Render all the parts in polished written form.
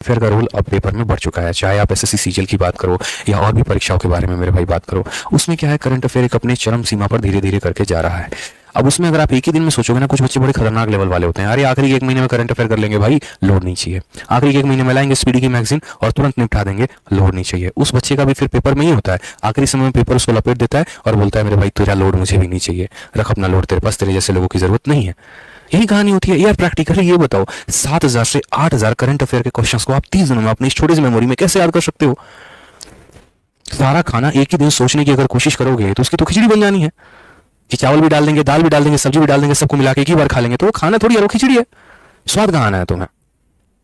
Fair का role अब paper में बढ़ चुका है। चाहे आप एसएससी सीजीएल की बात करो या और भी परीक्षाओं के बारे में मेरे भाई बात करो, उसमें क्या है, करंट अफेयर एक अपनी चरम सीमा पर धीरे धीरे करके जा रहा है। अब उसमें अगर आप एक ही दिन में सोचोगे ना, कुछ बच्चे बड़े खतरनाक लेवल वाले होते हैं, अरे आखिरी एक महीने में करंट अफेयर कर लेंगे, भाई लोड नहीं चाहिए। आखिरी एक महीने में लाएंगे स्पीडी की मैगजीन और तुरंत निपटा देंगे, लोड नहीं चाहिए। उस बच्चे का भी फिर पेपर में ही होता है, आखिरी समय में पेपर उसको लपेट देता है और बोलता है मेरे भाई तेरा लोड मुझे भी नहीं चाहिए, रख अपना लोड तेरे पास, तेरे जैसे लोगों की जरूरत नहीं है। यही कहानी होती है यार। प्रैक्टिकली ये बताओ, 7,000 से 8,000 करंट अफेयर के क्वेश्चंस को आप 30 दिनों में अपनी इस छोटी सी मेमोरी में कैसे याद कर सकते हो? सारा खाना एक ही दिन सोचने की अगर कोशिश करोगे तो उसकी तो खिचड़ी बन जानी है कि चावल भी डाल देंगे, दाल भी डाल देंगे, सब्जी भी डाल देंगे, सबको मिला के एक ही बार खा लेंगे, तो वो खाना थोड़ी है, वो खिचड़ी है। स्वाद कहाँ आना है तुम्हें?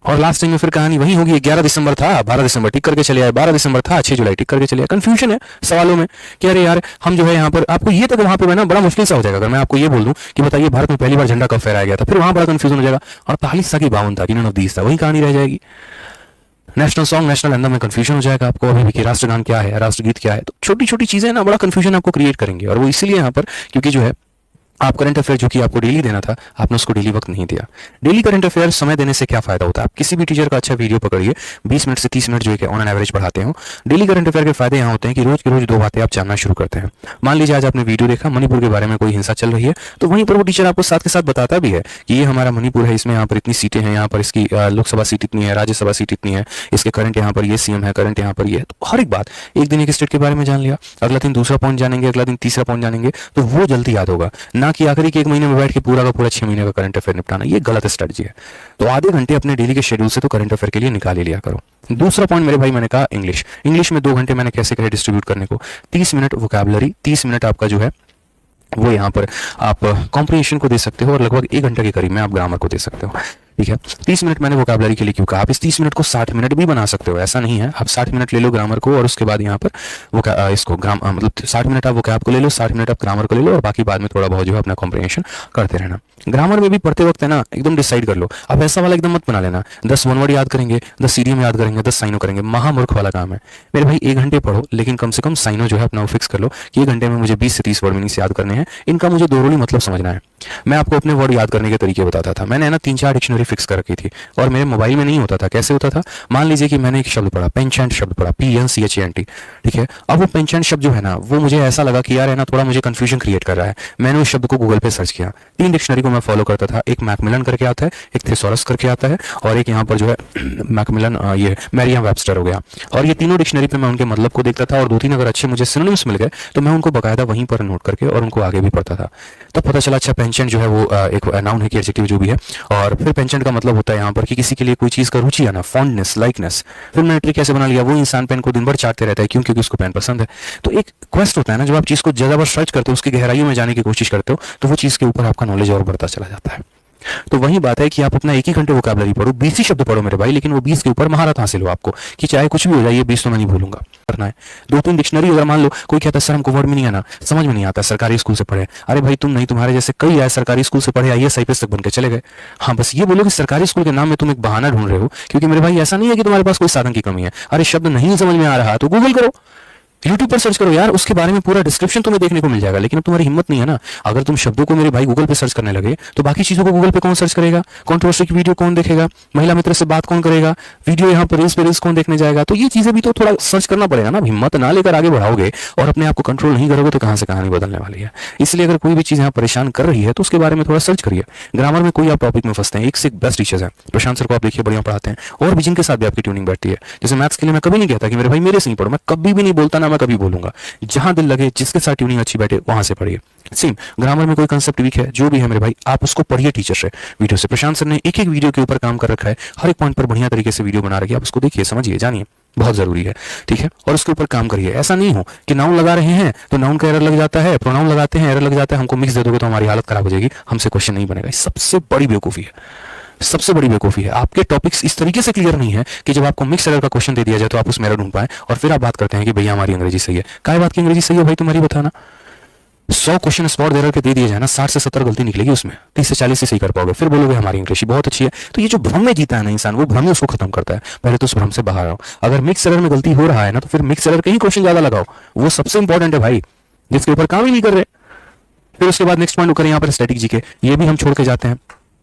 और लास्ट टाइम में फिर कहानी वही होगी, 11 दिसंबर था, 12 दिसंबर टिक करके चले आए, 12 दिसंबर था, 6 जुलाई टिक करके चले आए। कंफ्यूजन है सवालों में कि अरे यार हम जो है यहाँ पर, आपको ये तक वहां पे ना बड़ा मुश्किल सा हो जाएगा। अगर मैं आपको ये बोल दूं कि बताइए भारत में पहली बार झंडा कब फहराया गया था, फिर वहां बड़ा कंफ्यूजन हो जाएगा। 48 था कि 52 था कि नन ऑफ दीस था, वही कहानी रह जाएगी। नेशनल सॉन्ग, नेशनल एंथम में कंफ्यूजन हो जाएगा आपको अभी भी कि राष्ट्रगान क्या है, राष्ट्रगीत क्या है। तो छोटी छोटी चीजें ना बड़ा कंफ्यूजन आपको क्रिएट करेंगे, और वो इसीलिए यहाँ पर क्योंकि जो है आप करंट अफेयर जो कि आपको डेली देना था, आपने उसको डेली वक्त नहीं दिया। डेली करंट अफेयर समय देने से क्या फायदा होता है? आप किसी भी टीचर का अच्छा वीडियो पकड़िए, 20 मिनट से 30 मिनट जो है ऑन एन एवरेज पढ़ाते हो। डेली करंट अफेयर के फायदे यहाँ होते हैं कि रोज के रोज 2 बातें आप जानना शुरू करते हैं। मान लीजिए आज आपने वीडियो देखा, मणिपुर के बारे में कोई हिंसा चल रही है, तो वहीं पर वो टीचर आपको साथ के साथ बताता भी है कि ये हमारा मणिपुर है, इसमें यहाँ पर इतनी सीटें हैं, यहाँ पर इसकी लोकसभा सीट इतनी है, राज्यसभा सीट इतनी है, इसके करंट यहाँ पर ये सीएम है, करंट यहाँ पर ये है। तो हर एक बात, एक दिन एक स्टेट के बारे में जान लिया, अगला दिन दूसरा पॉइंट जानेंगे, अगला दिन तीसरा पॉइंट जानेंगे, तो वो जल्दी याद होगा। ना कि आखिरी के एक महीने में बैठ के पूरा का पूरा 6 महीने का करंट अफेयर निपटाना, ये गलत स्ट्रेटजी है। तो आधे घंटे अपने डेली के शेड्यूल से तो करंट अफेयर के लिए निकाल ही लिया करो। दूसरा पॉइंट मेरे भाई, मैंने कहा इंग्लिश में 2 घंटे मैंने कैसे कहे डिस्ट्रीब्यूट करने को। 30 मिनट वोकैबुलरी, 30 मिनट आपका जो है वो यहाँ पर आप कॉम्प्रिहेंशन को दे सकते हो, और लगभग 1 घंटे के करीब में आप ग्रामर को दे सकते हो। ठीक है, 30 मिनट मैंने वोकैबुलरी के लिए क्यों कहा। आप इस 30 मिनट को 60 मिनट भी बना सकते हो, ऐसा नहीं है। आप 60 मिनट ले लो ग्रामर को, और उसके बाद यहाँ पर इसको मतलब 60 मिनट आप वोकैब को ले लो, 60 मिनट आप ग्रामर को ले लो, और बाकी बाद में थोड़ा बहुत जो है अपना कॉम्प्रिहेंशन करते रहना। ग्रामर में भी पढ़ते वक्त है ना, एकदम डिसाइड कर लो। आप ऐसा वाला एकदम मत बना लेना 10 वन वर्ड याद करेंगे, 10 सीडीएम याद करेंगे, 10 साइनो करेंगे, महामूर्ख वाला काम है मेरे भाई। 1 घंटे पढ़ो, लेकिन कम से कम साइनो जो है अपना फिक्स कर लो कि 1 घंटे में मुझे 20 से 30 वर्ड मीनिंग्स याद करने हैं, इनका मुझे दो रोली मतलब समझना है। मैं आपको अपने वर्ड याद करने के तरीके बताता था। मैंने ना 3-4 डिक्शनरी फिक्स कर रखी थी, और मेरे मोबाइल में नहीं होता था। कैसे होता था? मान लीजिए कि मैंने एक शब्द पढ़ा, पेंचेंट शब्द पढ़ा, PNCHANT, ठीक है। अब वो पेंचेंट शब्द जो है ना, वो मुझे ऐसा लगा कि यार है ना, थोड़ा मुझे कंफ्यूजन क्रिएट कर रहा है। मैंने उस शब्द को गूगल पे सर्च किया। 3 डिक्शनरी को मैं फॉलो करता था, एक मैकमिलन करके आता है, एक थेसोरस करके आता है, और एक यहाँ पर जो है मैकमिलन, ये मैरियम वेबस्टर हो गया। और ये तीनों डिक्शनरी पे मैं उनके मतलब को देखता था, और 2-3 अगर अच्छे मुझे सिनोनिम्स मिल गए तो मैं उनको बकायदा वहीं पर नोट करके और उनको आगे भी पढ़ता था। तब पता चला अच्छा पेंचेंट जो है वो एक नाउन है कि एडजेक्टिव जो भी है। और फिर पेंचेंट का मतलब होता है यहाँ पर कि किसी के लिए कोई चीज का रुचि आना, फॉन्डनेस, लाइकनेस। फिर मैंने ट्रिक कैसे बना लिया, वो इंसान पेन को दिन भर चाटते रहता है, क्यों? क्योंकि उसको पेन पसंद है। तो एक क्वेस्ट होता है ना, जब आप चीज को ज्यादा बार सर्च करते हो, उसकी गहराइयों में जाने की कोशिश करते हो, तो वो चीज के ऊपर आपका नॉलेज और बढ़ता चला जाता है। तो वही बात है कि आप अपना 1 ही घंटे वोकैबुलरी पढ़ो, 20 ही शब्द पढ़ो मेरे भाई, लेकिन वो 20 के ऊपर महारत हासिल हो आपको कि चाहे कुछ भी हो जाए, ये 20 तो मैं नहीं भूलूंगा। करना है 2-3 डिक्शनरी। अगर मान लो कोई कहता है सर हमको वर्ड में नहीं आना, समझ में नहीं आता, सरकारी स्कूल से पढ़े। अरे भाई तुम नहीं, तुम्हारे जैसे कई आए सरकारी स्कूल से पढ़े, IAS IPS तक बन के चले गए। हाँ, बस ये बोलो कि सरकारी स्कूल के नाम में तुम एक बहाना ढूंढ रहे हो, क्योंकि मेरे भाई ऐसा नहीं है कि तुम्हारे पास कोई साधन की कमी है। अरे शब्द नहीं समझ में आ रहा तो गूगल करो, यूट्यूब पर सर्च करो यार, उसके बारे में पूरा डिस्क्रिप्शन तुम्हें देखने को मिल जाएगा। लेकिन अब तुम्हारी हिम्मत नहीं है ना। अगर तुम शब्दों को मेरे भाई गूगल पे सर्च करने लगे, तो बाकी चीजों को गूगल पे कौन सर्च करेगा? कंट्रोवर्सी की वीडियो कौन देखेगा? महिला मित्र से बात कौन करेगा? वीडियो यहाँ पर रील्स पे रील्स कौन देखने जाएगा? तो ये चीजें भी तो थोड़ा सर्च करना पड़ेगा ना। हिम्मत ना लेकर आगे बढ़ाओगे और अपने आप को कंट्रोल नहीं करोगे तो कहां से कहानी बदलने वाली है। इसलिए अगर कोई भी चीज यहाँ परेशान कर रही है तो उसके बारे में थोड़ा सर्च करिए। ग्रामर में कोई आप टॉपिक में फंसते हैं, एक से एक बेस्ट टीचर्स हैं। प्रशांत सर को आप देखिए, बढ़िया पढ़ाते हैं, और भी जिनके साथ भी आपकी ट्यूनिंग बैठती है। जैसे मैथ्स के लिए मैं कभी नहीं कहता कि मेरे भाई मेरे से नहीं पढ़ो, मैं कभी भी नहीं बोलता, ना मैं कभी बोलूंगा। जहां दिल लगे, जिसके साथ ट्यूनिंग अच्छी बैठे, वहां से पढ़िए। सेम ग्रामर में कोई कंसेप्ट वीक है, जो भी है मेरे भाई, आप उसको पढ़िए टीचर से, वीडियो से। प्रशांत सर ने एक एक वीडियो के ऊपर काम कर रखा है, हर एक पॉइंट पर बढ़िया तरीके से वीडियो बना रखी है। आप उसको देखिए, समझिए, जानिए, बहुत जरूरी है। ठीक है, और उसके ऊपर काम करिए। ऐसा नहीं हो कि नाउन लगा रहे हैं तो नाउन का एरर लग जाता है, प्रोनाउन लगाते हैं एरर लग जाता है, हमको मिक्स दे दोगे तो हमारी हालत खराब हो जाएगी, हमसे क्वेश्चन नहीं बनेगा। सबसे बड़ी बेवकूफी है, सबसे बड़ी बेवकूफी है। आपके टॉपिक्स इस तरीके से क्लियर नहीं है कि जब आपको मिक्स एरर का क्वेश्चन दे दिया जाए तो आप उसमें एरर ढूंढ पाए, और फिर आप बात करते हैं कि भैया हमारी अंग्रेजी सही है। काय बात की अंग्रेजी सही है भाई, तुम्हारी बताना। 100 क्वेश्चन स्पॉट एरर के दे दिए जाए ना, 60 से 70 गलती निकलेगी उसमें, 30 से 40 से सही कर पाओगे, फिर बोलोगे हमारी इंग्लिश बहुत अच्छी है। तो ये जो भ्रम में जीता है ना इंसान, वो भ्रम ही उसको खत्म करता है। पहले तो उस भ्रम से बाहर आओ। अगर मिक्स एरर में गलती हो रहा है ना, तो फिर मिक्स एरर के ही क्वेश्चन ज्यादा लगाओ, वो सबसे इंपॉर्टेंट है भाई, जिसके ऊपर काम ही नहीं कर रहे। फिर उसके बाद नेक्स्ट पॉइंट करें यहाँ पर स्टैटिक जीके, ये भी हम छोड़ के जाते हैं।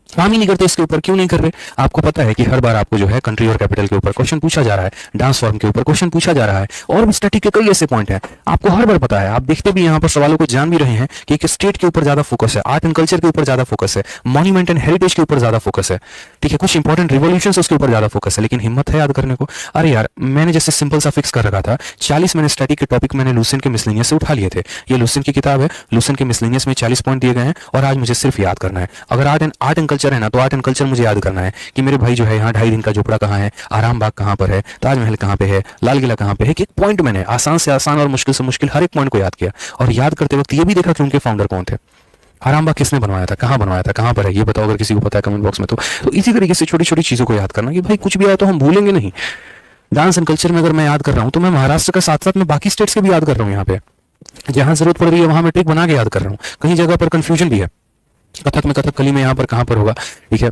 काम ही नहीं करते इसके ऊपर। क्यों नहीं कर रहे? आपको पता है कि हर बार आपको जो है कंट्री और कैपिटल के ऊपर क्वेश्चन पूछा जा रहा है, डांस फॉर्म के ऊपर क्वेश्चन पूछा जा रहा है, और भी स्टैटिक के कई ऐसे पॉइंट हैं, आपको हर बार पता है। आप देखते भी यहाँ पर सवालों को जान भी रहे हैं कि एक स्टेट के ऊपर ज्यादा फोकस है, आर्ट एंड कल्चर के ऊपर ज्यादा फोकस है, मॉन्यूमेंट एंड हेरिटेज के ऊपर ज्यादा फोकस है, ठीक है, कुछ इंपॉर्टेंट रिवॉल्यूशंस उसके ऊपर ज्यादा फोकस है, लेकिन हिम्मत है याद करने को? अरे यार, मैंने जैसे सिंपल सा फिक्स कर रखा था, 40 मैंने स्टैटिक के टॉपिक मैंने लूसेंट के मिसलेनियस से उठा लिए थे। ये लूसेंट की किताब है, लूसेंट के मिसलेनियस में 40 पॉइंट दिए गए हैं, और आज मुझे सिर्फ याद करना है। अगर आर्ट एंड कल्चर है ना, तो आर्ट एंड कल्चर मुझे याद करना है कि मेरे भाई जो है यहाँ 2.5 दिन का झोपड़ा कहाँ है, आराम बाग कहाँ पर है, ताजमहल कहाँ पे है, लाल किला कहाँ पे है। एक पॉइंट मैंने आसान से आसान और मुश्किल से मुश्किल हर एक पॉइंट को याद किया, और याद करते वक्त ये भी देखा कि उनके फाउंडर कौन थे, आराम बाग किसने बनवाया था, कहाँ बनवाया था, कहाँ पर है, ये बताओ अगर किसी को पता है कमेंट बॉक्स में। तो इसी तरीके से छोटी छोटी चीजों को याद करना कि भाई कुछ भी आया तो हम भूलेंगे नहीं। डांस एंड कल्चर में अगर मैं याद कर रहा हूँ तो मैं महाराष्ट्र का साथ साथ में बाकी स्टेट्स के भी याद कर रहा हूँ। यहाँ पे जहां जरूरत पड़ रही है वहां मैं ट्रिक बना के याद कर रहा हूँ। कहीं जगह पर कंफ्यूजन भी है, कथक में कथकली में यहाँ पर कहाँ पर होगा, ठीक है,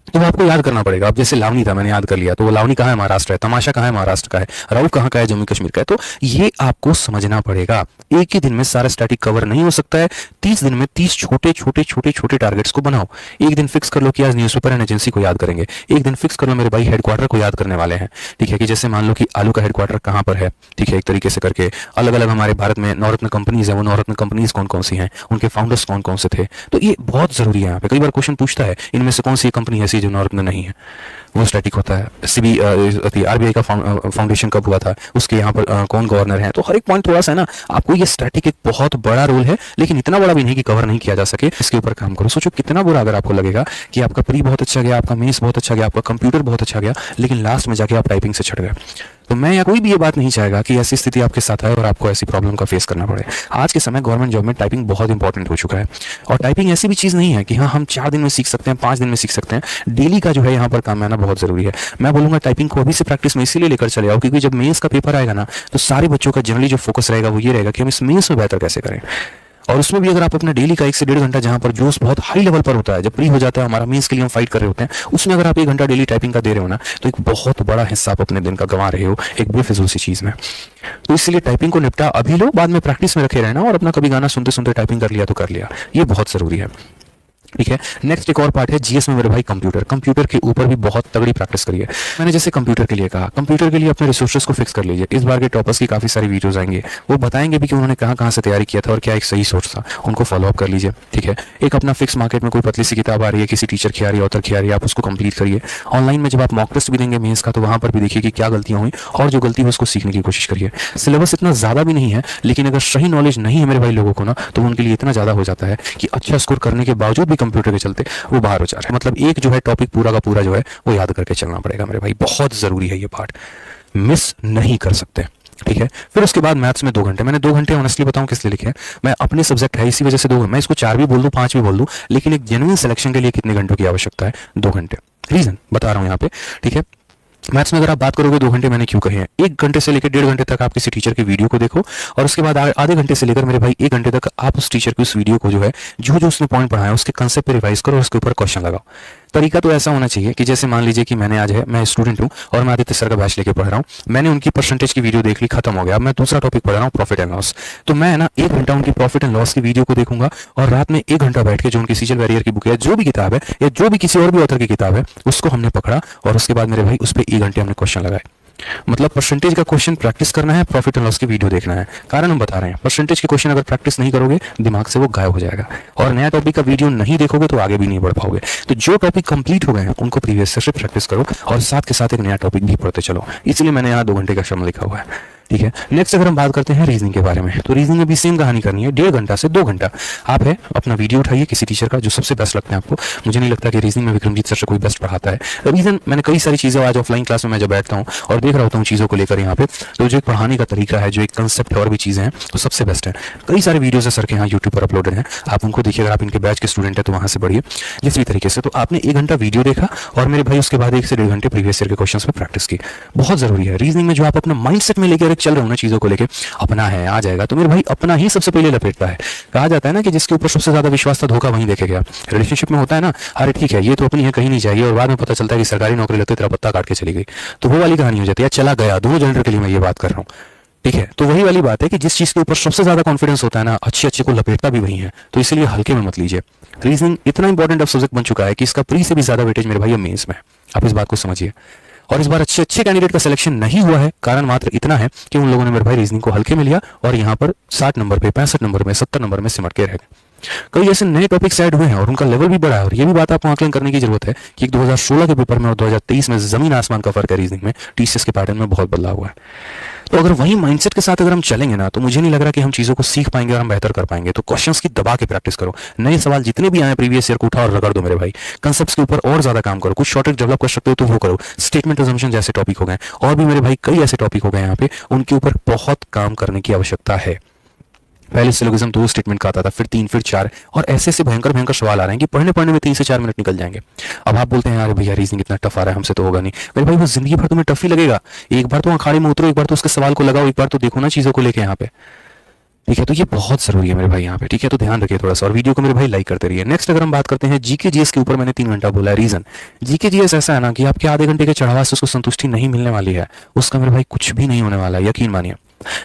तो वो आपको याद करना पड़ेगा। अब जैसे लावनी था, मैंने याद कर लिया, तो वो लावनी कहाँ है, महाराष्ट्र है, तमाशा कहाँ है, महाराष्ट्र का है, राउफ कहाँ का है, जम्मू कश्मीर का है। तो ये आपको समझना पड़ेगा। एक ही दिन में सारा स्टैटिक कवर नहीं हो सकता है। 30 दिन में 30 छोटे छोटे छोटे छोटे टारगेट्स को बनाओ। एक दिन फिक्स कर लो कि आज न्यूज़पेपर एंड एजेंसी को याद करेंगे, एक दिन फिक्स कर लो मेरे भाई हेडक्वार्टर को याद करने वाले हैं, ठीक है, कि जैसे मान लो कि आलू का हेडक्वार्टर कहाँ पर है, ठीक है, एक तरीके से करके अलग अलग हमारे भारत में नवरत्न कंपनीज है, वो नवरत्न कंपनीज कौन कौन सी हैं, उनके फाउंडर्स कौन कौन से थे। तो ये बहुत जरूरी है। यहाँ पे कई बार क्वेश्चन पूछता है इनमें से कौन सी कंपनी ऐसी जो नवरत्न नहीं है, वो स्टैटिक होता है। आरबीआई का फाउंडेशन कब हुआ था, उसके यहाँ पर कौन गवर्नर है। तो हर एक पॉइंट थोड़ा सा है ना, आपको ये स्टैटिक एक बहुत बड़ा रोल है, लेकिन इतना बड़ा भी नहीं कि कवर नहीं किया जा सके। इसके ऊपर काम करो। सोचो कितना बुरा अगर आपको लगेगा कि आपका प्री बहुत अच्छा गया, आपका मेंस बहुत अच्छा गया, आपका कंप्यूटर बहुत अच्छा गया, लेकिन लास्ट में जाके आप टाइपिंग से छट गए। तो मैं या कोई भी ये बात नहीं चाहेगा कि ऐसी स्थिति आपके साथ आए और आपको ऐसी प्रॉब्लम का फेस करना पड़े। आज के समय गवर्नमेंट जॉब में टाइपिंग बहुत इंपॉर्टेंट हो चुका है, और टाइपिंग ऐसी भी चीज़ नहीं है कि हाँ हम 4 दिन में सीख सकते हैं, 5 दिन में सीख सकते हैं। डेली का जो है यहाँ पर काम आना बहुत जरूरी है। मैं बोलूंगा टाइपिंग को अभी से प्रैक्टिस में इसीलिए लेकर चले आओ, क्योंकि जब मेंस का पेपर आएगा ना, तो सारे बच्चों का जनरली जो फोकस रहेगा वो ये रहेगा कि हम इस मेंस में बेहतर कैसे करें। और उसमें भी अगर आप अपना डेली का 1 से 1.5 घंटा, जहां पर जोश बहुत हाई लेवल पर होता है, जब प्री हो जाता है हमारा मेंस के लिए हम फाइट कर रहे होते हैं, उसमें अगर आप 1 घंटा डेली टाइपिंग का दे रहे हो ना, तो एक बहुत बड़ा हिस्सा आप अपने दिन का गंवा रहे हो एक बेफिजूल सी चीज में। तो इसलिए टाइपिंग को निपटा अभी लो, बाद में प्रैक्टिस में रखे रहना, और अपना कभी गाना सुनते सुनते टाइपिंग कर लिया तो कर लिया, ये बहुत जरूरी है, ठीक है। नेक्स्ट एक और पार्ट है जीएस में मेरे भाई कंप्यूटर के ऊपर भी बहुत तगड़ी प्रैक्टिस करिए। मैंने जैसे कंप्यूटर के लिए कहा, कंप्यूटर के लिए अपने रिसोर्सेज को फिक्स कर लीजिए। इस बार के टॉपर्स की काफी सारी वीडियोस आएंगे, वो बताएंगे भी कि उन्होंने कहाँ कहाँ से तैयारी किया था और क्या एक सही सोच था, उनको फॉलो अप कर लीजिए, ठीक है। एक अपना फिक्स मार्केट में कोई पतली सी किताब आ रही है, किसी टीचर की आ रही है, ऑथर की आ रही है, आप उसको कंप्लीट करिए। ऑनलाइन में जब आप मॉक टेस्ट भी देंगे मेंस का, तो वहां पर भी देखिए कि क्या गलतियां हुई, और जो गलती है उसको सीखने की कोशिश करिए। सिलेबस इतना ज्यादा भी नहीं है, लेकिन अगर सही नॉलेज नहीं है मेरे भाई लोगों को ना, तो उनके लिए इतना ज्यादा हो जाता है कि अच्छा स्कोर करने के बावजूद भी कंप्यूटर के चलते वो बाहर हो जा रहा है। मतलब एक जो है टॉपिक पूरा का पूरा जो है वो याद करके चलना पड़ेगा मेरे भाई, बहुत जरूरी है ये पार्ट, मिस नहीं कर सकते, ठीक है। फिर उसके बाद मैथ्स में 2 घंटे, मैंने 2 घंटे ऑनेस्टली बताऊं किस लिए लिखे हैं, मैं अपने सब्जेक्ट है इसी वजह से 2, मैं इसको 4 भी बोल दूं 5 भी बोल दूं, लेकिन एक जेन्युइन सिलेक्शन के लिए कितने घंटों की आवश्यकता है, 2 घंटे। रीजन बता रहा हूं यहाँ पे, ठीक है। मैथ्स में अगर आप बात करोगे 2 घंटे मैंने क्यों कहे हैं, 1 घंटे से लेकर 1.5 घंटे तक आप किसी टीचर की वीडियो को देखो, और उसके बाद आधे घंटे से लेकर मेरे भाई 1 घंटे तक आप उस टीचर की उस वीडियो को जो है जो जो उसने पॉइंट पढ़ाया उसके कंसेप्ट पे रिवाइज करो और उसके ऊपर क्वेश्चन लगाओ। तरीका तो ऐसा होना चाहिए कि जैसे मान लीजिए कि मैंने आज है, मैं स्टूडेंट हूं और मैं आदित्य सर का बैच लेके पढ़ रहा हूं, मैंने उनकी परसेंटेज की वीडियो देख ली, खत्म हो गया। अब मैं दूसरा टॉपिक पढ़ रहा हूं प्रॉफिट एंड लॉस, तो मैं ना 1 घंटा उनकी प्रॉफिट एंड लॉस की वीडियो को देखूंगा, और रात में 1 घंटा बैठ के जो उनकी सीजल वेरियर की बुक है, जो भी किताब है या जो भी किसी और भी ऑथर की किताब है, उसको हमने पकड़ा, और उसके बाद मेरे भाई उस पर 1 घंटे हमने क्वेश्चन लगाए। मतलब परसेंटेज का क्वेश्चन प्रैक्टिस करना है, प्रॉफिट एंड लॉस की वीडियो देखना है। कारण हम बता रहे हैं, परसेंटेज के क्वेश्चन अगर प्रैक्टिस नहीं करोगे दिमाग से वो गायब हो जाएगा, और नया टॉपिक का वीडियो नहीं देखोगे तो आगे भी नहीं बढ़ पाओगे। तो जो टॉपिक कंप्लीट हो गए हैं उनको प्रीवियस से प्रैक्टिस करो, और साथ के साथ एक नया टॉपिक भी पढ़ते चलो। इसलिए मैंने यहाँ 2 घंटे का समय लिखा हुआ है, ठीक है। नेक्स्ट अगर हम बात करते हैं रीजनिंग के बारे में, तो रीजनिंग में भी सेम कहानी करनी है। 1.5 घंटा से 2 घंटा आप है अपना वीडियो उठाइए किसी टीचर का जो सबसे बेस्ट लगता है आपको। मुझे नहीं लगता कि रीजनिंग में विक्रमजीत सर से कोई बेस्ट पढ़ाता है। रीजन मैंने कई सारी चीजें आज ऑफलाइन क्लास में मैं जब बैठता हूँ और देख रहा होता हूँ चीजों को लेकर यहाँ पे, तो जो एक पढ़ाने का तरीका है, जो एक कंसेप्ट है और भी चीजें हैं, तो सबसे बेस्ट है। कई सारे वीडियोज है सर के यहाँ यूट्यूब पर अपलोडेड हैं, आप उनको देखिए। अगर आप इनके बैच के स्टूडेंट है तो वहां से पढ़िए जिस भी तरीके से। तो आपने 1 घंटा वीडियो देखा, और मेरे भाई उसके बाद 1 से 1.5 घंटे प्रीवियस ईयर के क्वेश्चंस पे प्रैक्टिस की। बहुत जरूरी है रीजनिंग में जो आप अपना माइंडसेट में लेकर चल रहे हो ना चीजों को, अपना है आ जाएगा, तो मेरे भाई अपना ही सबसे पहले लपेटता है। कहा जाता है ना कि जिसके ऊपर सबसे ज्यादा विश्वास था धोखा वहीं देखे गया। रिलेशनशिप में होता है ना, अरे ठीक है ये तो अपनी है कहीं नहीं जाएगी, और बाद में पता चलता है कि सरकारी नौकरी लगते तेरा पत्ता काट के चली गई, तो वो वाली कहानी हो जाती है। चला गया, दोनों जेंडर के लिए मैं ये बात कर रहा हूँ, ठीक है, तो वही वाली बात है कि जिस चीज के ऊपर सबसे ज्यादा कॉन्फिडेंस होता है ना, अच्छे अच्छे को लपेटता भी वही है, तो इसीलिए हल्के में मत लीजिए। रीजनिंग इतना इंपॉर्टेंट अब सब्जेक्ट बन चुका है कि इसका प्री से भी ज्यादा वेटेज मेरे भाई अब मेंस में है। आप इस बात को समझिए। और इस बार अच्छे अच्छे कैंडिडेट का सिलेक्शन नहीं हुआ है, कारण मात्र इतना है कि उन लोगों ने मेरे भाई रीजनिंग को हल्के में लिया और यहाँ पर 60 नंबर पे, 65 नंबर में, 70 नंबर में सिमट के रह गए। कई ऐसे नए टॉपिक्स ऐड हुए हैं और उनका लेवल भी बढ़ा है, और ये भी बात आपको आकलन करने की जरूरत है कि 2016 के पेपर में और 2023 में जमीन आसमान का फर्क है। रीजनिंग में टीसीएस के पैटर्न में बहुत बदलाव हुआ है। तो अगर वही माइंडसेट के साथ अगर हम चलेंगे ना, तो मुझे नहीं लग रहा कि हम चीजों को सीख पाएंगे और हम बेहतर कर पाएंगे। तो क्वेश्चंस की दबा के प्रैक्टिस करो, नए सवाल जितने भी आए प्रीवियस ईयर को उठा और रगड़ दो मेरे भाई। कंसेप्ट्स के ऊपर और ज्यादा काम करो, कुछ शॉर्टेज डेवलप कर सकते हो तो वो करो। स्टेटमेंट अजम्पशन जैसे टॉपिक हो गए, और भी मेरे भाई कई ऐसे टॉपिक हो गए यहाँ पे, उनके ऊपर बहुत काम करने की आवश्यकता है। पहले सिलोगिज्म 2 स्टेटमेंट का आता था, फिर 3, फिर 4, और ऐसे ऐसे भयंकर भयंकर सवाल आ रहे हैं कि पढ़ने पढ़ने में 3 से 4 मिनट निकल जाएंगे। अब आप बोलते हैं यार भैया रीजनिंग इतना टफ आ रहा है, हमसे तो होगा नहीं। मेरे भाई वो जिंदगी भर तुम्हें टफ ही लगेगा। एक बार तो अखाड़े में उतरो, एक बार तो उसके सवाल को लगाओ, एक बार तो देखो ना चीजों को लेके यहाँ पे। ठीक है, तो ये बहुत जरूरी है मेरे भाई यहाँ पे। ठीक है, तो ध्यान रखिए थोड़ा सा, और वीडियो को मेरे भाई लाइक करते रहिए। नेक्स्ट अगर हम बात करते हैं जीके जीएस के ऊपर, मैंने 3 घंटा बोला है। रीजन जीके जीएस ऐसा है ना कि आपके आधे घंटे के चढ़ावा से उसको संतुष्टि नहीं मिलने वाली है, उसका मेरे भाई कुछ भी नहीं होने वाला है, यकीन मानिए।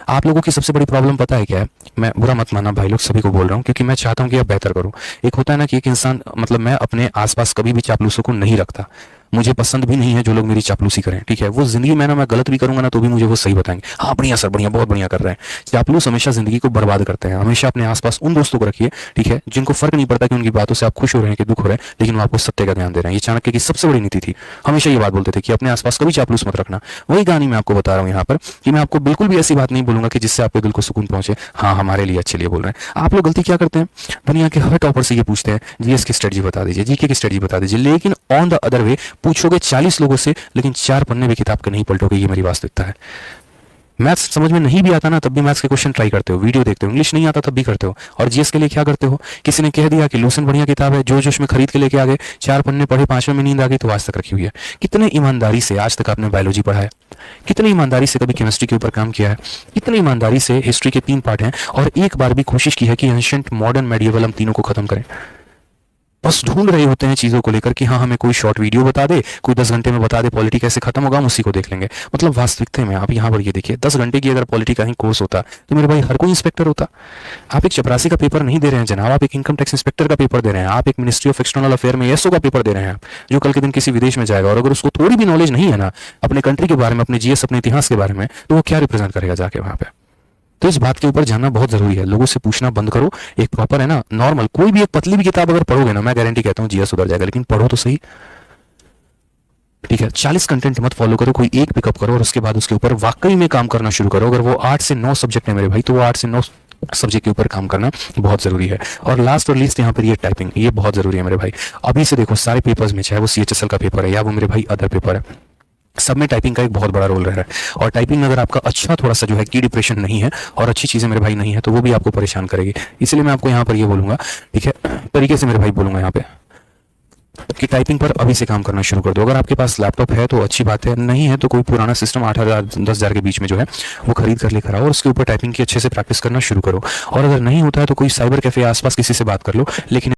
आप लोगों की सबसे बड़ी प्रॉब्लम पता है क्या है? मैं बुरा मत मानना भाई लोग, सभी को बोल रहा हूँ क्योंकि मैं चाहता हूँ कि आप बेहतर करो। एक होता है ना कि एक इंसान, मतलब मैं अपने आसपास कभी भी चापलूसों को नहीं रखता, मुझे पसंद भी नहीं है जो लोग मेरी चापलूसी करें। ठीक है, वो जिंदगी में ना मैं गलत भी करूंगा ना तो भी मुझे वो सही बताएंगे, हाँ बढ़िया सर बढ़िया, बहुत बढ़िया कर रहे हैं। चापलूस हमेशा जिंदगी को बर्बाद करते हैं। हमेशा अपने आसपास उन दोस्तों को रखिए, ठीक है, जिनको फर्क नहीं पड़ता कि उनकी बातों से आप खुश हो रहे हैं कि दुख हो रहे हैं, लेकिन वो आपको सत्य का ज्ञान दे रहे हैं। ये चाणक्य की सबसे बड़ी नीति थी, हमेशा ये बात बोलते थे कि अपने आसपास कभी चापलूस मत रखना। वही कहानी मैं आपको बता रहा हूँ यहाँ पर कि मैं आपको बिल्कुल भी ऐसी बात नहीं बोलूंगा कि जिससे आपके दिल को सुकून पहुंचे। हाँ, हमारे लिए अच्छे लिए बोल रहे हैं। आप लोग गलती क्या करते हैं, दुनिया के हर टॉपर से ये पूछते हैं जीएस की स्ट्रेटजी बता दीजिए, जीके की स्ट्रेटजी बता दीजिए, लेकिन ऑन द अदर वे पूछोगे 40 लोगों से, लेकिन 4 पन्ने भी किताब के नहीं पलटोगे। ये मेरी वास्तविकता है। मैथ्स समझ में नहीं भी आता ना तब भी मैथ्स के क्वेश्चन ट्राई करते हो, वीडियो देखते हो। इंग्लिश नहीं आता तब भी करते हो। और जीएस के लिए क्या करते हो, किसी ने कह दिया कि लूसेंट बढ़िया किताब है, जो जोश में खरीद के लेके आ गए, 4 पन्ने पढ़े, 5वें में नींद आ गई तो आज तक रखी हुई है। कितने ईमानदारी से आज तक आपने बायोलॉजी पढ़ा है, कितनी ईमानदारी से कभी केमिस्ट्री के ऊपर काम किया है, कितनी ईमानदारी से हिस्ट्री के 3 पार्ट हैं और एक बार भी कोशिश की है कि एंशिएंट, मॉडर्न, मेडिएवल हम तीनों को खत्म करें। बस ढूंढ रहे होते हैं चीजों को लेकर कि हाँ हमें कोई शॉर्ट वीडियो बता दे, कोई 10 घंटे में बता दे पॉलिटी कैसे खत्म होगा, हम उसी को देख लेंगे। मतलब वास्तविकता में आप यहाँ पर ये देखिए, 10 घंटे की अगर पॉलिटी का ही कोर्स होता तो मेरे भाई हर कोई इंस्पेक्टर होता। आप एक चपरासी का पेपर नहीं दे रहे हैं जनाब, आप एक इनकम टैक्स इंस्पेक्टर का पेपर दे रहे हैं, आप एक मिनिस्ट्री ऑफ एक्सटर्नल अफेयर में एसओ का पेपर दे रहे हैं, जो कल के दिन किसी विदेश में जाएगा। और अगर उसको थोड़ी भी नॉलेज नहीं है ना अपने कंट्री के बारे में, अपने जीएस, अपने इतिहास के बारे में, तो वो क्या रिप्रेजेंट करेगा जाके वहां पे। तो इस बात के ऊपर जानना बहुत जरूरी है। लोगों से पूछना बंद करो। एक प्रॉपर है ना, नॉर्मल कोई भी एक पतली भी किताब अगर पढ़ोगे ना, मैं गारंटी कहता हूँ जीएस सुधर जाएगा, लेकिन पढ़ो तो सही। ठीक है, 40 कंटेंट मत फॉलो करो, कोई एक पिकअप करो और उसके बाद उसके ऊपर वाकई में काम करना शुरू करो। अगर वो 8 से 9 सब्जेक्ट है मेरे भाई, तो वो 8 से 9 सब्जेक्ट के ऊपर काम करना बहुत जरूरी है। और लास्ट और लीस्ट यहाँ पर ये टाइपिंग, ये बहुत जरूरी है मेरे भाई। अभी से देखो सारे पेपर्स में, चाहे वो सीएचएसएल का पेपर है या वो मेरे भाई अदर पेपर है, सब में टाइपिंग का एक बहुत बड़ा रोल रह रहा है। और टाइपिंग में अगर आपका अच्छा थोड़ा सा जो है की डिप्रेशन नहीं है और अच्छी चीजें मेरे भाई नहीं है, तो वो भी आपको परेशान करेगी। इसलिए मैं आपको यहाँ पर ये बोलूंगा, ठीक है, तरीके से मेरे भाई बोलूंगा यहाँ पे कि टाइपिंग पर अभी से काम करना शुरू कर दो। अगर आपके पास लैपटॉप है तो अच्छी बात है, नहीं है तो कोई पुराना सिस्टम 8,000 10,000 के बीच में जो है वो खरीद कर लेकर आओ और उसके ऊपर टाइपिंग की अच्छे से प्रैक्टिस करना शुरू करो। और अगर नहीं होता है तो कोई साइबर कैफे आसपास किसी से बात कर लो, लेकिन